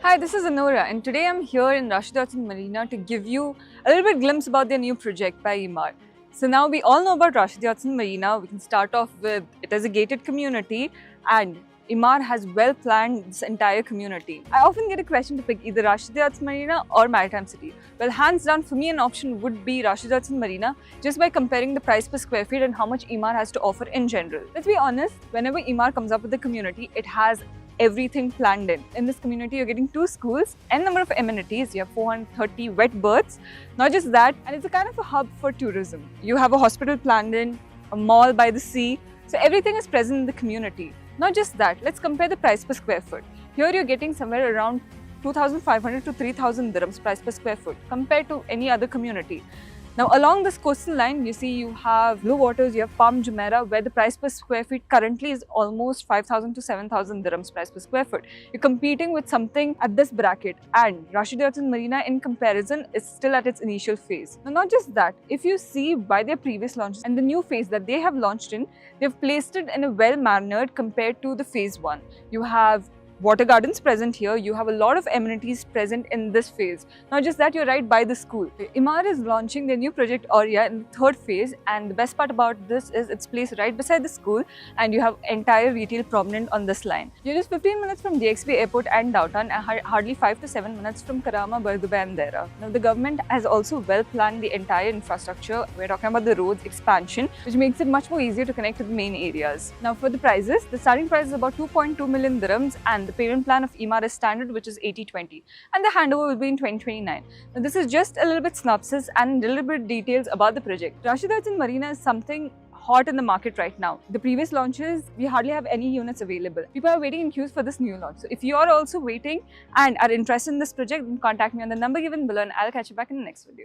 Hi, this is Anora, and today I'm here in Rashid Hudson Marina to give you a little bit glimpse about their new project by Emaar. So now we all know about Rashid Hudson Marina. We can start off with it as a gated community, and Emaar has well planned this entire community. I often get a question to pick either Rashid Hudson Marina or Maritime City. Well, hands down for me, an option would be Rashid Hudson Marina, just by comparing the price per square feet and how much Emaar has to offer in general. Let's be honest, whenever Emaar comes up with a community, it has everything planned in. In this community, you're getting 2 schools, n number of amenities, you have 430 wet berths. Not just that, and it's a kind of a hub for tourism. You have a hospital planned in, a mall by the sea, so everything is present in the community. Not just that, let's compare the price per square foot. Here you're getting somewhere around 2,500 to 3,000 dirhams price per square foot compared to any other community. Now, along this coastal line, you see you have Blue Waters, you have Palm Jumeirah, where the price per square feet currently is almost 5,000 to 7,000 dirhams price per square foot. You're competing with something at this bracket, and Rashid Hudson Marina, in comparison, is still at its initial phase. Now, not just that, if you see by their previous launches and the new phase that they have launched in, they've placed it in a well-mannered compared to the phase 1. You have water gardens present here, you have a lot of amenities present in this phase. Not just that, you're right by the school. Emaar is launching their new project Aurea in the 3rd phase, and the best part about this is it's placed right beside the school and you have entire retail prominent on this line. You're just 15 minutes from DXB Airport and downtown, and hardly 5 to 7 minutes from Karama, Bardubai and Dera. Now, the government has also well planned the entire infrastructure. We're talking about the roads expansion, which makes it much more easier to connect to the main areas. Now, for the prices, the starting price is about 2.2 million dirhams, and the payment plan of Emaar is standard, which is 80/20, and the handover will be in 2029. Now, this is just a little bit synopsis and a little bit details about the project. Rashid Hudson Marina is something hot in the market right now. The previous launches, we hardly have any units available. People are waiting in queues for this new launch. So if you are also waiting and are interested in this project, then contact me on the number given below, and I'll catch you back in the next video.